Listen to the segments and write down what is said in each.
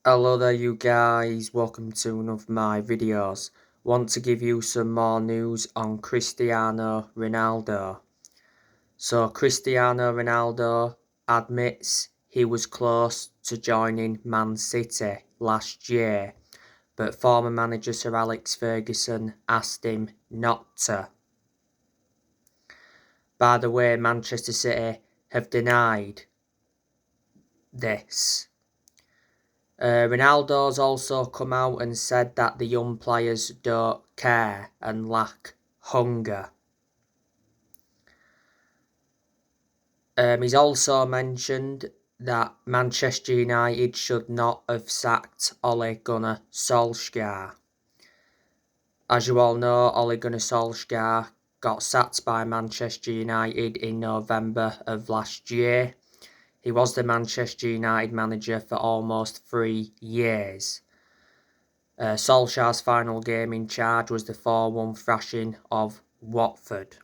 Hello there you guys, welcome to one of my videos. Want to give you some more news on Cristiano Ronaldo. So Cristiano Ronaldo admits he was close to joining Man City last year, but former manager Sir Alex Ferguson asked him not to. By the way, Manchester City have denied this. Ronaldo's also come out and said that the young players don't care and lack hunger. He's also mentioned that Manchester United should not have sacked Ole Gunnar Solskjaer. As you all know, Ole Gunnar Solskjaer got sacked by Manchester United in November of last year. He was the Manchester United manager for almost 3 years. Solskjaer's final game in charge was the 4-1 thrashing of Watford.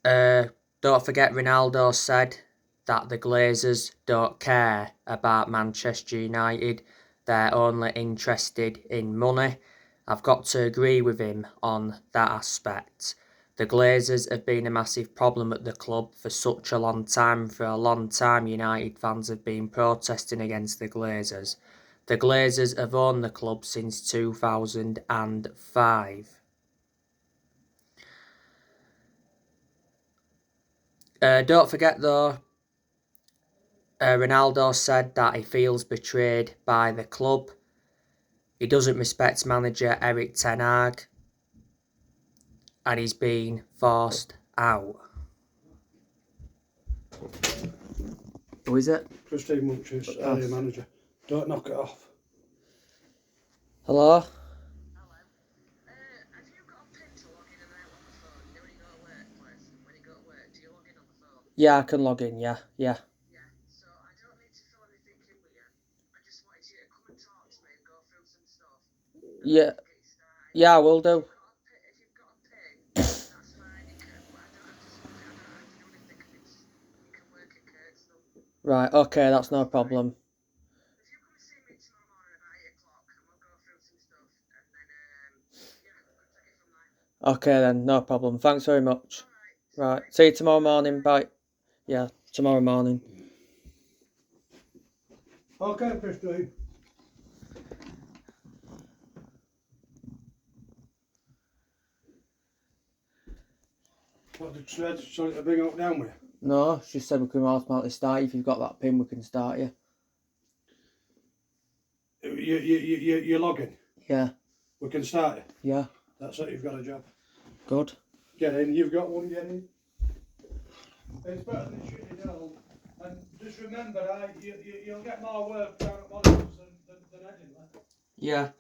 Don't forget, Ronaldo said that the Glazers don't care about Manchester United. They're only interested in money. I've got to agree with him on that aspect. The Glazers have been a massive problem at the club for such a long time. For a long time, United fans have been protesting against the Glazers. The Glazers have owned the club since 2005. Don't forget though, Ronaldo said that he feels betrayed by the club. He doesn't respect manager Erik ten Hag, and he's been forced out. Who is it? Christine Munch's area manager. Don't knock it off. Hello? Have you got a pin to log in and out on the phone? You know when you go to workplace and when you go to work, do you log in on the phone? Yeah, I can log in, yeah. Yeah, so I don't need to fill anything in with you. I just wanted you to come and talk to me and go through some stuff. Yeah, Get you started. yeah, I will do. If you've got a pin, that's fine. You can, but I don't have to sort it. I don't have to do anything because you can work at Kirkstall. Right, okay, that's no problem. If you come and see me tomorrow morning about 8 o'clock and we'll go through some stuff and then, yeah, we can take it from there. Okay then, no problem. Thanks very much. Alright. Right, see you tomorrow morning. Bye. Yeah, tomorrow morning. Okay, Christine. What did she tell you to bring up down with you? No, she said we can automatically start you. If you've got that pin, we can start you. You log in. Yeah, We can start you. yeah, That's it, you've got a job. good. Get in, you've got one, get in. It's better than shitting down. And just remember, you'll get more work down at Monitors than Edinburgh. Yeah.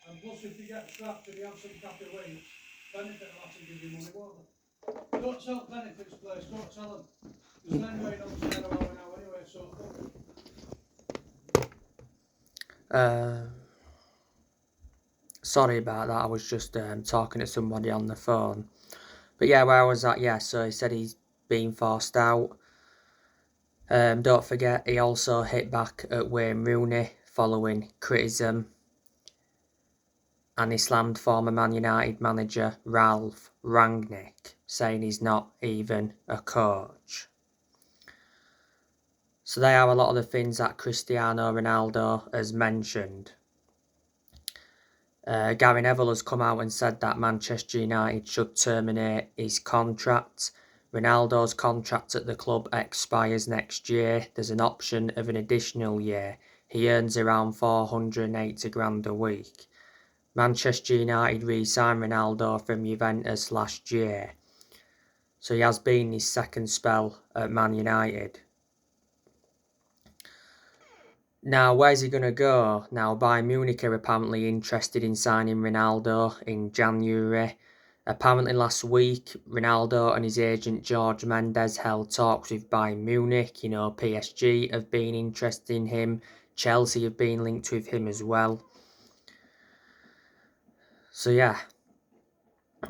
And plus, if you get strapped and you have some crappy weeks, Benefit will have to give you money, won't they? Don't sell Benefits, please, don't sell them. There's an anyway on the side of our now anyway, so. Sorry about that. I was just talking to somebody on the phone. But yeah, where I was at, yeah, so he said he's been forced out. Don't forget, he also hit back at Wayne Rooney following criticism. And he slammed former Man United manager Ralph Rangnick, saying he's not even a coach. So they are a lot of the things that Cristiano Ronaldo has mentioned. Gary Neville has come out and said that Manchester United should terminate his contract. Ronaldo's contract at the club expires next year. There's an option of an additional year. He earns around 480 grand a week. Manchester United re-signed Ronaldo from Juventus last year. So he has been his second spell at Man United. Now, where's he going to go? Now, Bayern Munich are apparently interested in signing Ronaldo in January. Apparently last week, Ronaldo and his agent George Mendes held talks with Bayern Munich. You know, PSG have been interested in him. Chelsea have been linked with him as well. So yeah,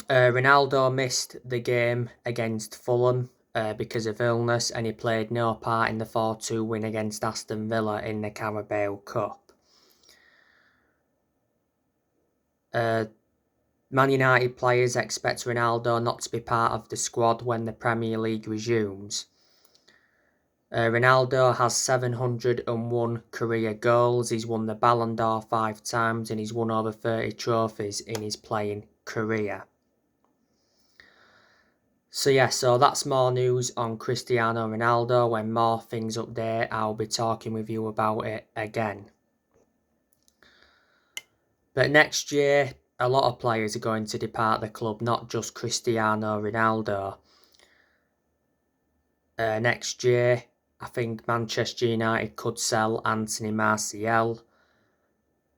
Ronaldo missed the game against Fulham because of illness, and he played no part in the 4-2 win against Aston Villa in the Carabao Cup. Man United players expect Ronaldo not to be part of the squad when the Premier League resumes. Ronaldo has 701 career goals, he's won the Ballon d'Or 5 times, and he's won over 30 trophies in his playing career. So that's more news on Cristiano Ronaldo. When more things update, I'll be talking with you about it again. But next year, a lot of players are going to depart the club, not just Cristiano Ronaldo. Next year, I think Manchester United could sell Anthony Martial.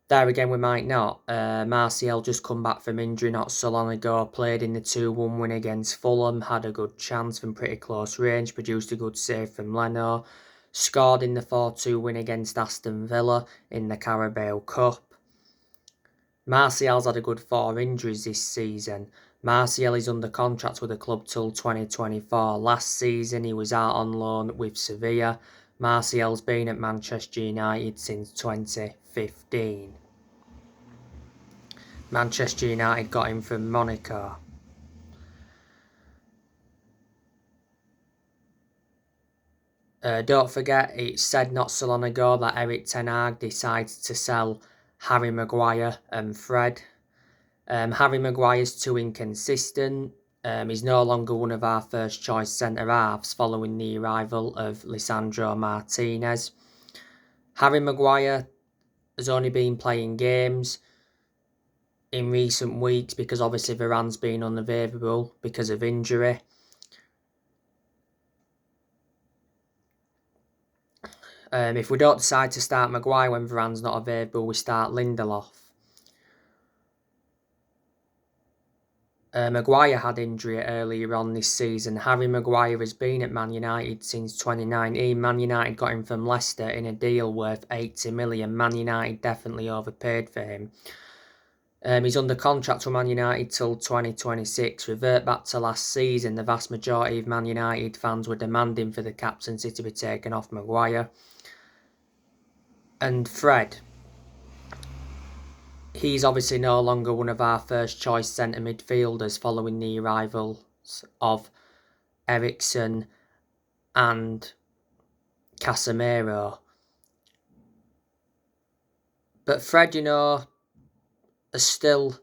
There again, we might not. Martial just come back from injury not so long ago, played in the 2-1 win against Fulham, had a good chance from pretty close range, produced a good save from Leno, scored in the 4-2 win against Aston Villa in the Carabao Cup. Martial's had a good 4 injuries this season. Martial is under contract with the club till 2024. Last season he was out on loan with Sevilla. Martial's been at Manchester United since 2015. Manchester United got him from Monaco. Don't forget, it's said not so long ago that Erik ten Hag decided to sell Harry Maguire and Fred. Harry Maguire's too inconsistent. He's no longer one of our first choice centre-halves following the arrival of Lisandro Martinez. Harry Maguire has only been playing games in recent weeks because obviously Varane's been unavailable because of injury. If we don't decide to start Maguire when Varane's not available, we start Lindelof. Maguire had injury earlier on this season. Harry Maguire has been at Man United since 2019. Man United got him from Leicester in a deal worth 80 million. Man United definitely overpaid for him. He's under contract with Man United till 2026. Revert back to last season, the vast majority of Man United fans were demanding for the captaincy to be taken off Maguire. And Fred, he's obviously no longer one of our first choice centre midfielders following the arrivals of Eriksen and Casemiro. But Fred, has still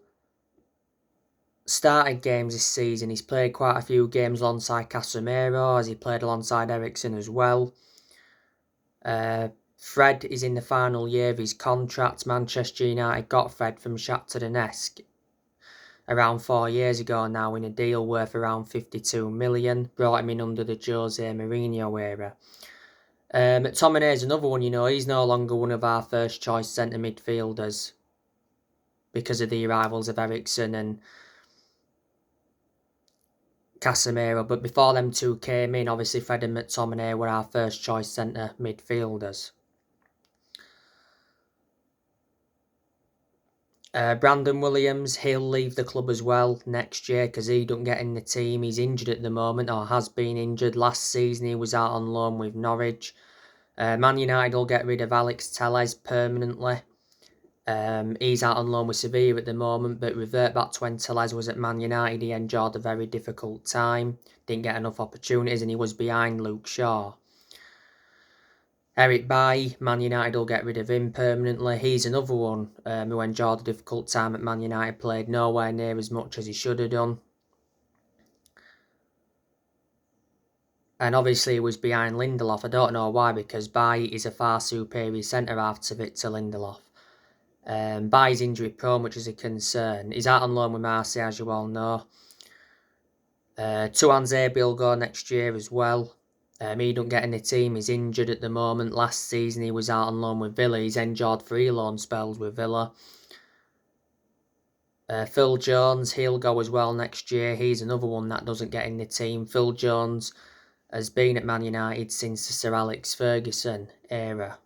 started games this season. He's played quite a few games alongside Casemiro, as he played alongside Eriksen as well. Fred is in the final year of his contract. Manchester United got Fred from Shakhtar Donetsk around 4 years ago now in a deal worth around 52 million. Brought him in under the Jose Mourinho era. McTominay's another one, he's no longer one of our first choice centre midfielders because of the arrivals of Eriksen and Casemiro. But before them two came in, obviously Fred and McTominay were our first choice centre midfielders. Brandon Williams, he'll leave the club as well next year because he don't get in the team. He's injured at the moment, or has been injured. Last season he was out on loan with Norwich. Man United will get rid of Alex Telles permanently. He's out on loan with Sevilla at the moment, but revert back to when Telles was at Man United. He endured a very difficult time, didn't get enough opportunities, and he was behind Luke Shaw. Eric Bailly, Man United will get rid of him permanently. He's another one who endured a difficult time at Man United, played nowhere near as much as he should have done. And obviously he was behind Lindelof. I don't know why, because Bailly is a far superior centre-half to Victor Lindelof. Bailly's injury prone, which is a concern. He's out on loan with Marseille, as you all know. Tuan Zabi will go next year as well. He don't get in the team, he's injured at the moment. Last season he was out on loan with Villa. He's endured 3 loan spells with Villa. Phil Jones, he'll go as well next year. He's another one that doesn't get in the team. Phil Jones has been at Man United since the Sir Alex Ferguson era.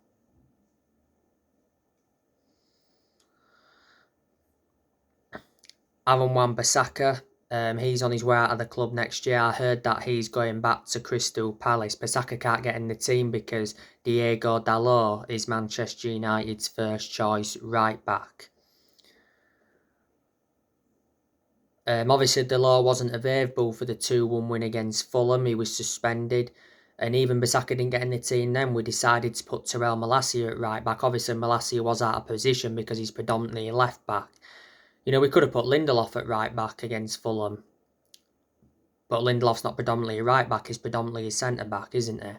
Aaron Wan-Bissaka, He's on his way out of the club next year. I heard that he's going back to Crystal Palace. Bissaka can't get in the team because Diego Dalot is Manchester United's first choice right back. Obviously, Dalot wasn't available for the 2-1 win against Fulham. He was suspended. And even Bissaka didn't get in the team then. We decided to put Terrell Malacia at right back. Obviously, Malacia was out of position because he's predominantly a left back. You know, we could have put Lindelof at right back against Fulham. But Lindelof's not predominantly a right back, he's predominantly a centre back, isn't he?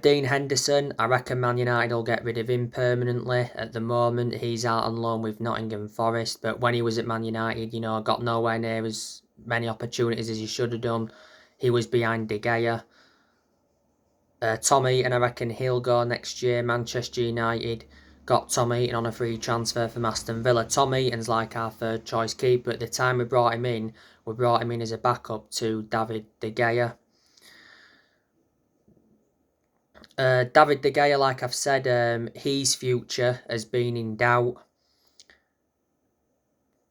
Dean Henderson, I reckon Man United will get rid of him permanently. At the moment, he's out on loan with Nottingham Forest. But when he was at Man United, you know, got nowhere near as many opportunities as he should have done. He was behind De Gea. Tom Heaton, I reckon he'll go next year. Manchester United got Tom Heaton on a free transfer from Aston Villa. Tom Heaton's like our third choice keeper. At the time we brought him in as a backup to David De Gea. David De Gea, like I've said, his future has been in doubt.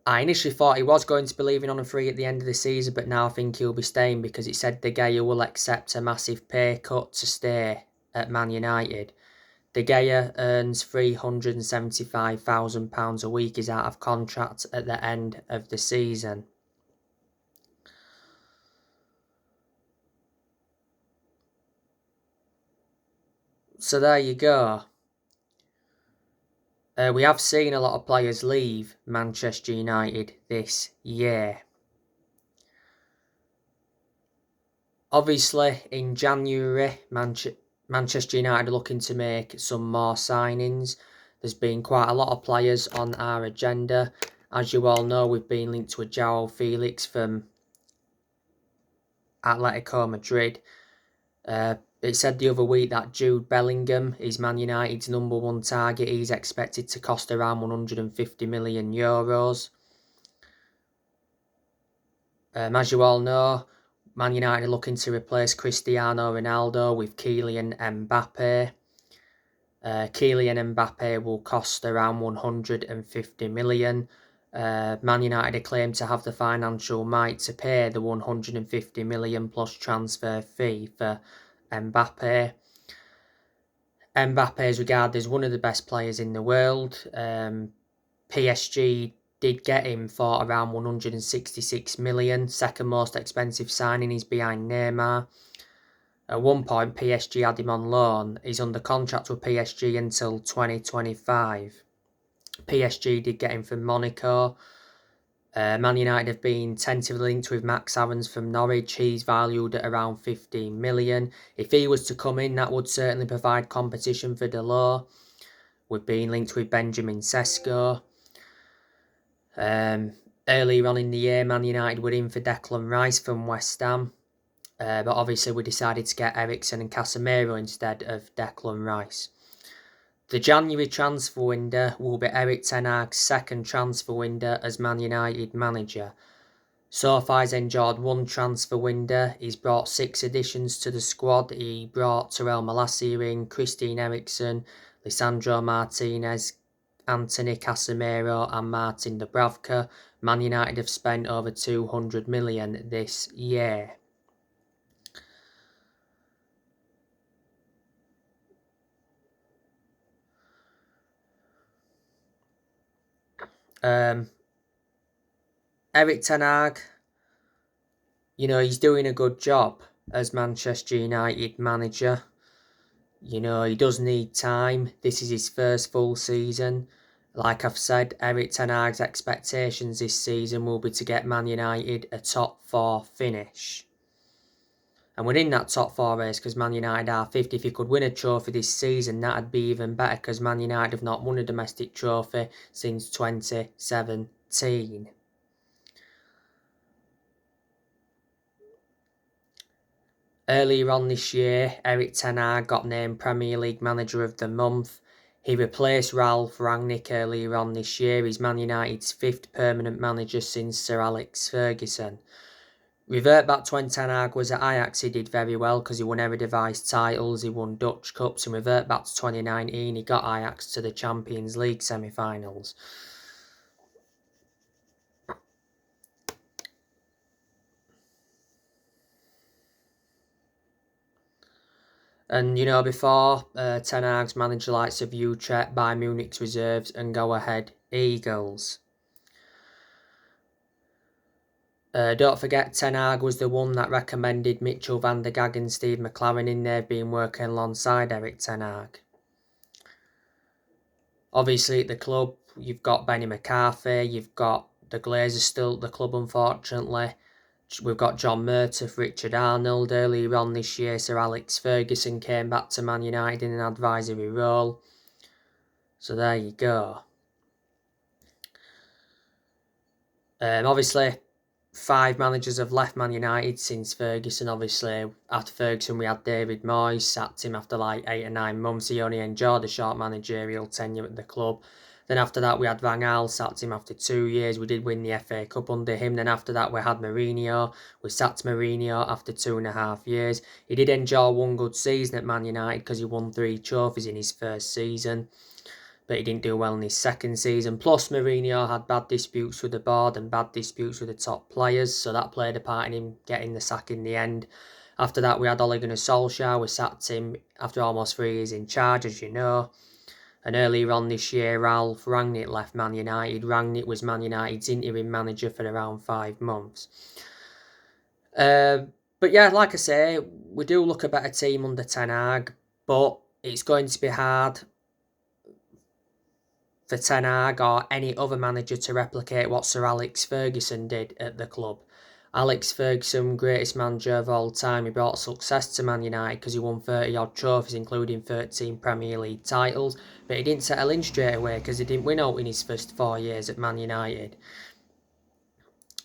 I initially thought he was going to be leaving on a free at the end of the season, but now I think he'll be staying because it said De Gea will accept a massive pay cut to stay at Man United. De Gea earns £375,000 a week. He's out of contract at the end of the season. So there you go. We have seen a lot of players leave Manchester United this year. Obviously, in January, Manchester United are looking to make some more signings. There's been quite a lot of players on our agenda. As you all know, we've been linked to a João Felix from Atletico Madrid. It said the other week that Jude Bellingham is Man United's number one target. He's expected to cost around €150 million. As you all know, Man United are looking to replace Cristiano Ronaldo with Kylian Mbappe. Kylian Mbappe will cost around €150 million. Man United are claimed to have the financial might to pay the €150 million plus transfer fee for Mbappe. Mbappe is regarded as one of the best players in the world. PSG did get him for around €166 million. Second most expensive signing is behind Neymar. At one point, PSG had him on loan. He's under contract with PSG until 2025. PSG did get him from Monaco. Man United have been tentatively linked with Max Aarons from Norwich. He's valued at around 15 million. If he was to come in, that would certainly provide competition for Dalot. We've been linked with Benjamin Sesko. Earlier on in the year, Man United were in for Declan Rice from West Ham. But obviously we decided to get Eriksen and Casemiro instead of Declan Rice. The January transfer window will be Erik ten Hag's second transfer window as Man United manager. So far he's enjoyed one transfer window. He's brought 6 additions to the squad. He brought Terrell Malacia in, Christian Eriksen, Lisandro Martinez, Anthony Casemiro and Martin Dubravka. Man United have spent over 200 million this year. Erik ten Hag, you know, he's doing a good job as Manchester United manager. You know, he does need time. This is his first full season. Like I've said, Erik ten Hag's expectations this season will be to get Man United a top 4 finish. And we're in that top 4 race because Man United are 50. If he could win a trophy this season, that'd be even better because Man United have not won a domestic trophy since 2017. Earlier on this year, Erik ten Hag got named Premier League Manager of the Month. He replaced Ralph Rangnick earlier on this year. He's Man United's 5th permanent manager since Sir Alex Ferguson. Revert back to when ten Hag was at Ajax, he did very well because he won Eredivisie titles, he won Dutch Cups, and revert back to 2019, he got Ajax to the Champions League semi-finals. And, you know, before Ten Hag's managed the likes of Utrecht, Bayern Munich's reserves and Go Ahead Eagles. Don't forget, Ten Hag was the one that recommended Mitchell van der Gag and Steve McLaren in there, being working alongside Eric Ten Hag. Obviously, at the club, you've got Benny McCarthy, you've got the Glazers still at the club, unfortunately. We've got John Murtough, Richard Arnold. Earlier on this year, Sir Alex Ferguson came back to Man United in an advisory role. So there you go. Obviously, 5 managers have left Man United since Ferguson. Obviously, after Ferguson, we had David Moyes, sacked him after like 8 or 9 months. He only enjoyed a short managerial tenure at the club. Then after that, we had Van Gaal, sacked him after 2 years. We did win the FA Cup under him. Then after that, we had Mourinho. We sacked Mourinho after 2.5 years. He did enjoy one good season at Man United because he won 3 trophies in his first season. But he didn't do well in his second season. Plus, Mourinho had bad disputes with the board and bad disputes with the top players, so that played a part in him getting the sack in the end. After that, we had Ole Gunnar Solskjaer. We sacked him after almost 3 years in charge, as you know. And earlier on this year, Ralf Rangnick left Man United. Rangnick was Man United's interim manager for around 5 months. But yeah, like I say, we do look a better team under Ten Hag, but it's going to be hard for Ten Hag or any other manager to replicate what Sir Alex Ferguson did at the club. Alex Ferguson, greatest manager of all time, he brought success to Man United because he won 30 odd trophies, including 13 Premier League titles, but he didn't settle in straight away because he didn't win out in his first 4 years at Man United.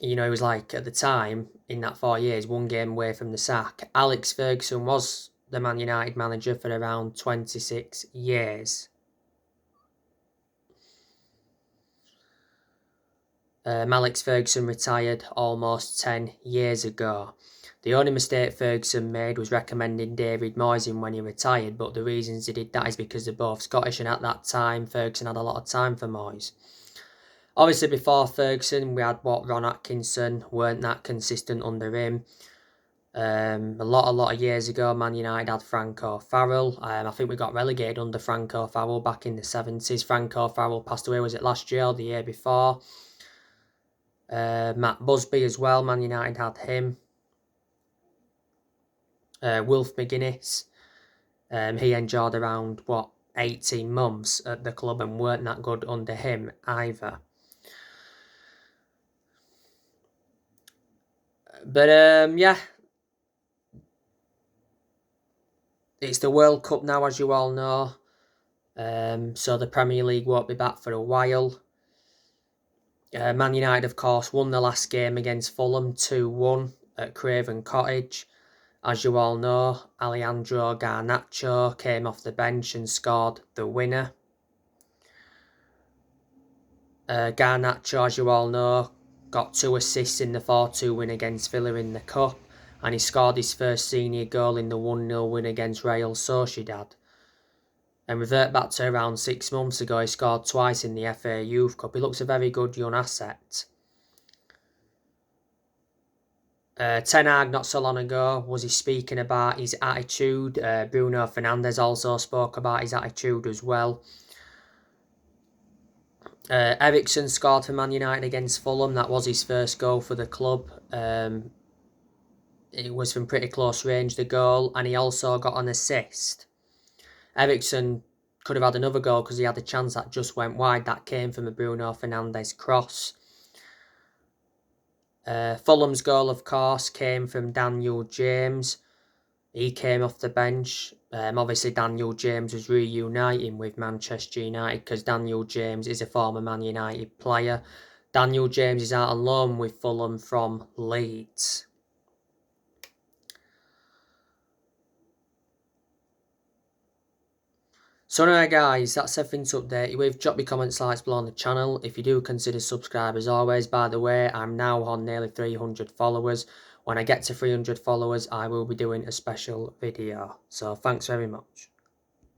You know, he was like, at the time, in that 4 years, 1 game away from the sack. Alex Ferguson was the Man United manager for around 26 years. Alex Ferguson retired almost 10 years ago. The only mistake Ferguson made was recommending David Moyes in when he retired, but the reasons he did that is because they're both Scottish, and at that time Ferguson had a lot of time for Moyes. Obviously, before Ferguson, we had Ron Atkinson, weren't that consistent under him. A lot of years ago, Man United had Franco Farrell. I think we got relegated under Franco Farrell back in the 70s. Franco Farrell passed away, was it last year or the year before? Matt Busby as well, Man United had him. Wilf McGuinness, he enjoyed around, 18 months at the club and weren't that good under him either. But yeah, it's the World Cup now, as you all know. So the Premier League won't be back for a while. Man United, of course, won the last game against Fulham 2-1 at Craven Cottage. As you all know, Alejandro Garnacho came off the bench and scored the winner. Garnacho, as you all know, got 2 assists in the 4-2 win against Villa in the Cup, and he scored his first senior goal in the 1-0 win against Real Sociedad. And revert back to around 6 months ago, he scored twice in the FA Youth Cup. He looks a very good young asset. Ten Hag, not so long ago, was he speaking about his attitude. Bruno Fernandes also spoke about his attitude as well. Eriksen scored for Man United against Fulham. That was his first goal for the club. It was from pretty close range, the goal, and he also got an assist. Eriksen could have had another goal because he had a chance that just went wide. That came from a Bruno Fernandes cross. Fulham's goal, of course, came from Daniel James. He came off the bench. Obviously, Daniel James was reuniting with Manchester United because Daniel James is a former Man United player. Daniel James is out on loan with Fulham from Leeds. So anyway guys, that's everything to update you with. Drop your comments, likes below on the channel. If you do, consider subscribe as always. By the way, I'm now on nearly 300 followers. When I get to 300 followers, I will be doing a special video. So thanks very much.